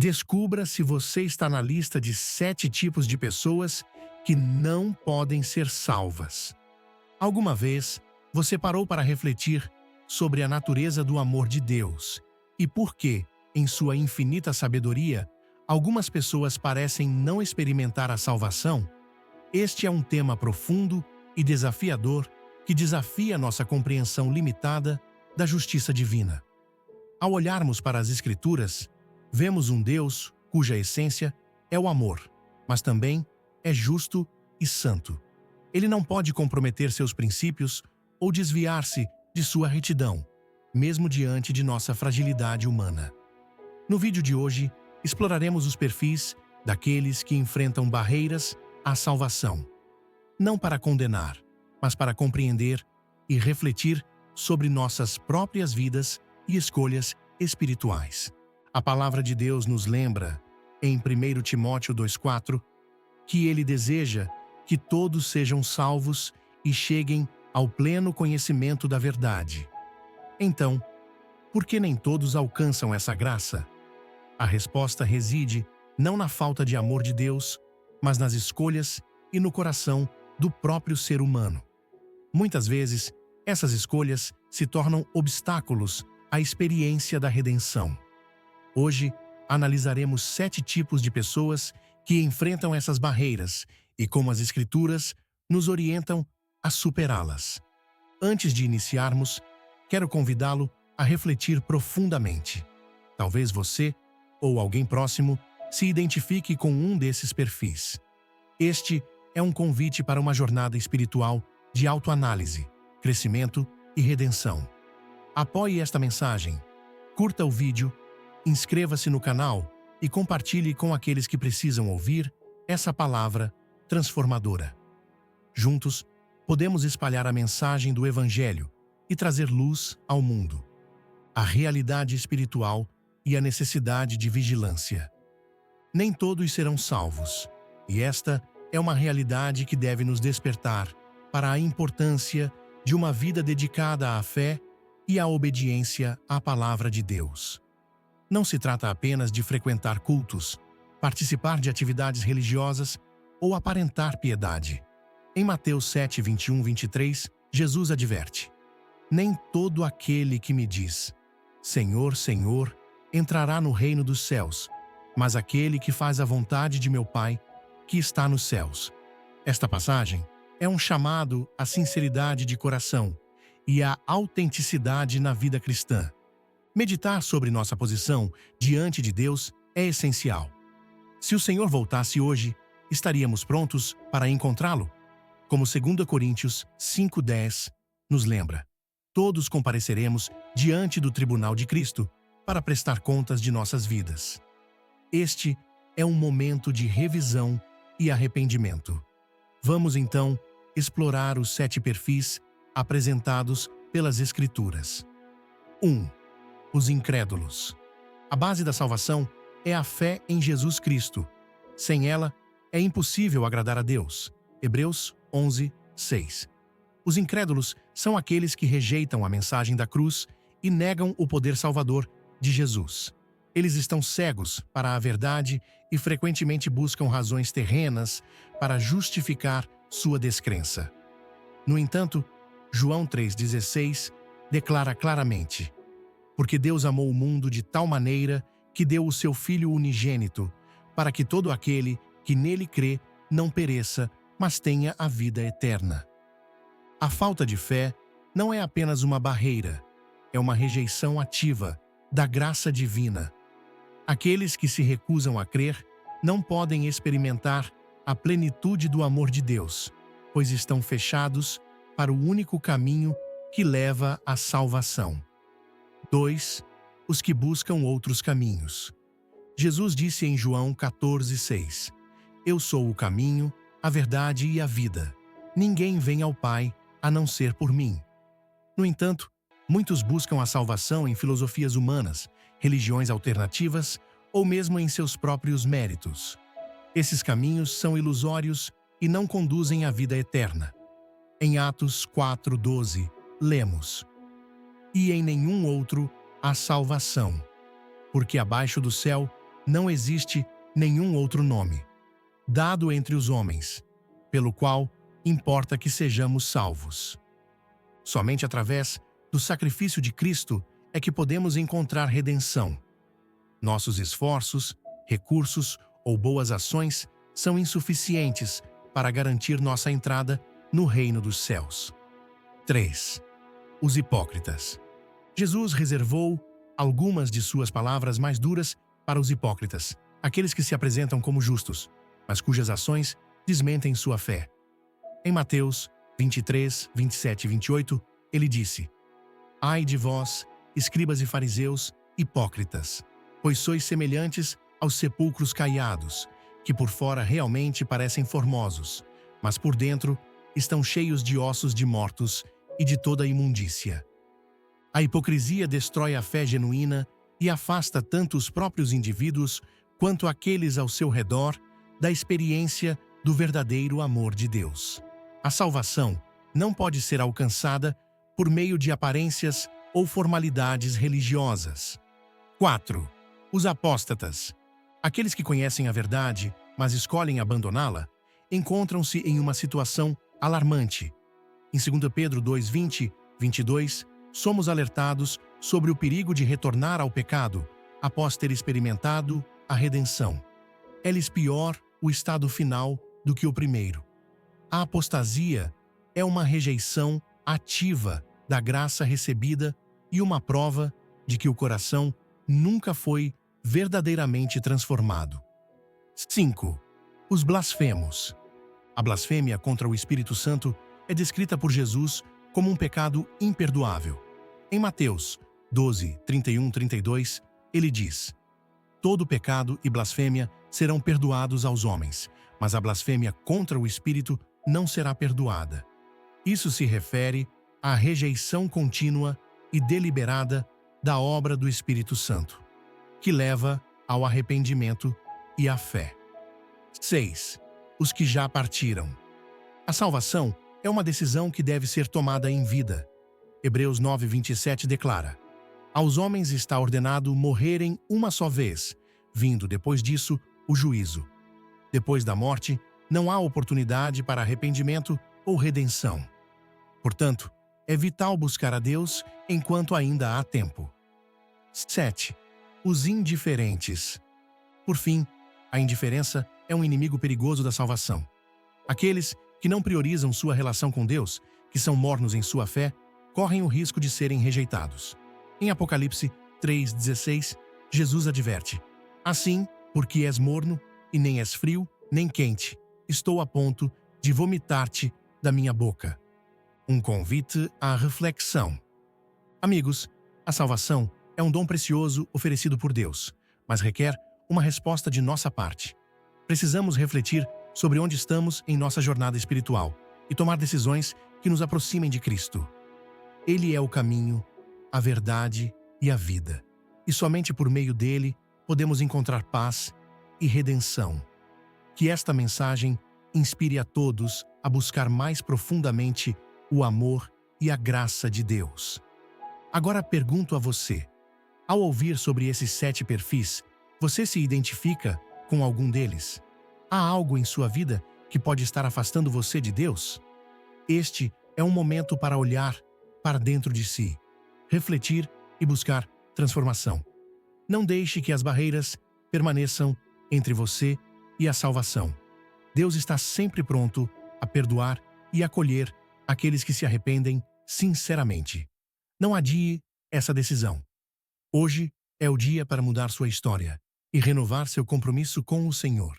Descubra se você está na lista de 7 tipos de pessoas que não podem ser salvas. Alguma vez, você parou para refletir sobre a natureza do amor de Deus e por que, em sua infinita sabedoria, algumas pessoas parecem não experimentar a salvação? Este é um tema profundo e desafiador que desafia nossa compreensão limitada da justiça divina. Ao olharmos para as Escrituras, vemos um Deus cuja essência é o amor, mas também é justo e santo. Ele não pode comprometer seus princípios ou desviar-se de sua retidão, mesmo diante de nossa fragilidade humana. No vídeo de hoje, exploraremos os perfis daqueles que enfrentam barreiras à salvação, não para condenar, mas para compreender e refletir sobre nossas próprias vidas e escolhas espirituais. A palavra de Deus nos lembra, em 1 Timóteo 2,4, que Ele deseja que todos sejam salvos e cheguem ao pleno conhecimento da verdade. Então, por que nem todos alcançam essa graça? A resposta reside não na falta de amor de Deus, mas nas escolhas e no coração do próprio ser humano. Muitas vezes, essas escolhas se tornam obstáculos à experiência da redenção. Hoje, analisaremos 7 tipos de pessoas que enfrentam essas barreiras e como as Escrituras nos orientam a superá-las. Antes de iniciarmos, quero convidá-lo a refletir profundamente. Talvez você, ou alguém próximo, se identifique com um desses perfis. Este é um convite para uma jornada espiritual de autoanálise, crescimento e redenção. Apoie esta mensagem, curta o vídeo, inscreva-se no canal e compartilhe com aqueles que precisam ouvir essa palavra transformadora. Juntos, podemos espalhar a mensagem do Evangelho e trazer luz ao mundo, a realidade espiritual e a necessidade de vigilância. Nem todos serão salvos, e esta é uma realidade que deve nos despertar para a importância de uma vida dedicada à fé e à obediência à palavra de Deus. Não se trata apenas de frequentar cultos, participar de atividades religiosas ou aparentar piedade. Em Mateus 7, 21, 23, Jesus adverte: nem todo aquele que me diz, Senhor, Senhor, entrará no reino dos céus, mas aquele que faz a vontade de meu Pai, que está nos céus. Esta passagem é um chamado à sinceridade de coração e à autenticidade na vida cristã. Meditar sobre nossa posição diante de Deus é essencial. Se o Senhor voltasse hoje, estaríamos prontos para encontrá-lo? Como 2 Coríntios 5:10 nos lembra, todos compareceremos diante do tribunal de Cristo para prestar contas de nossas vidas. Este é um momento de revisão e arrependimento. Vamos então explorar os 7 perfis apresentados pelas Escrituras. 1. Os incrédulos. A base da salvação é a fé em Jesus Cristo. Sem ela, é impossível agradar a Deus. Hebreus 11, 6. Os incrédulos são aqueles que rejeitam a mensagem da cruz e negam o poder salvador de Jesus. Eles estão cegos para a verdade e frequentemente buscam razões terrenas para justificar sua descrença. No entanto, João 3,16 declara claramente: porque Deus amou o mundo de tal maneira que deu o seu Filho unigênito, para que todo aquele que nele crê não pereça, mas tenha a vida eterna. A falta de fé não é apenas uma barreira, é uma rejeição ativa da graça divina. Aqueles que se recusam a crer não podem experimentar a plenitude do amor de Deus, pois estão fechados para o único caminho que leva à salvação. 2. Os que buscam outros caminhos. Jesus disse em João 14,6: eu sou o caminho, a verdade e a vida. Ninguém vem ao Pai a não ser por mim. No entanto, muitos buscam a salvação em filosofias humanas, religiões alternativas ou mesmo em seus próprios méritos. Esses caminhos são ilusórios e não conduzem à vida eterna. Em Atos 4:12, lemos: e em nenhum outro há salvação, porque abaixo do céu não existe nenhum outro nome, dado entre os homens, pelo qual importa que sejamos salvos. Somente através do sacrifício de Cristo é que podemos encontrar redenção. Nossos esforços, recursos ou boas ações são insuficientes para garantir nossa entrada no reino dos céus. 3. Os hipócritas. Jesus reservou algumas de suas palavras mais duras para os hipócritas, aqueles que se apresentam como justos, mas cujas ações desmentem sua fé. Em Mateus 23, 27 e 28, ele disse: Ai de vós, escribas e fariseus, hipócritas, pois sois semelhantes aos sepulcros caiados, que por fora realmente parecem formosos, mas por dentro estão cheios de ossos de mortos e de toda imundícia. A hipocrisia destrói a fé genuína e afasta tanto os próprios indivíduos quanto aqueles ao seu redor da experiência do verdadeiro amor de Deus. A salvação não pode ser alcançada por meio de aparências ou formalidades religiosas. 4. Os apóstatas. Aqueles que conhecem a verdade, mas escolhem abandoná-la, encontram-se em uma situação alarmante. Em 2 Pedro 2:20, 22, somos alertados sobre o perigo de retornar ao pecado após ter experimentado a redenção. É-lhes pior o estado final do que o primeiro. A apostasia é uma rejeição ativa da graça recebida e uma prova de que o coração nunca foi verdadeiramente transformado. 5. Os blasfemos. A blasfêmia contra o Espírito Santo é descrita por Jesus como um pecado imperdoável. Em Mateus 12, 31-32, ele diz: Todo pecado e blasfêmia serão perdoados aos homens, mas a blasfêmia contra o Espírito não será perdoada. Isso se refere à rejeição contínua e deliberada da obra do Espírito Santo, que leva ao arrependimento e à fé. 6. Os que já partiram. A salvação é uma decisão que deve ser tomada em vida. Hebreus 9:27 declara: Aos homens está ordenado morrerem uma só vez, vindo depois disso o juízo. Depois da morte, não há oportunidade para arrependimento ou redenção. Portanto, é vital buscar a Deus enquanto ainda há tempo. 7. Os indiferentes. Por fim, a indiferença é um inimigo perigoso da salvação. Aqueles que não priorizam sua relação com Deus, que são mornos em sua fé, correm o risco de serem rejeitados. Em Apocalipse 3:16, Jesus adverte: Assim, porque és morno, e nem és frio, nem quente, estou a ponto de vomitar-te da minha boca. Um convite à reflexão. Amigos, a salvação é um dom precioso oferecido por Deus, mas requer uma resposta de nossa parte. Precisamos refletir sobre onde estamos em nossa jornada espiritual e tomar decisões que nos aproximem de Cristo. Ele é o caminho, a verdade e a vida, e somente por meio dele podemos encontrar paz e redenção. Que esta mensagem inspire a todos a buscar mais profundamente o amor e a graça de Deus. Agora pergunto a você: ao ouvir sobre esses 7 perfis, você se identifica com algum deles? Há algo em sua vida que pode estar afastando você de Deus? Este é um momento para olhar para dentro de si, refletir e buscar transformação. Não deixe que as barreiras permaneçam entre você e a salvação. Deus está sempre pronto a perdoar e acolher aqueles que se arrependem sinceramente. Não adie essa decisão. Hoje é o dia para mudar sua história e renovar seu compromisso com o Senhor.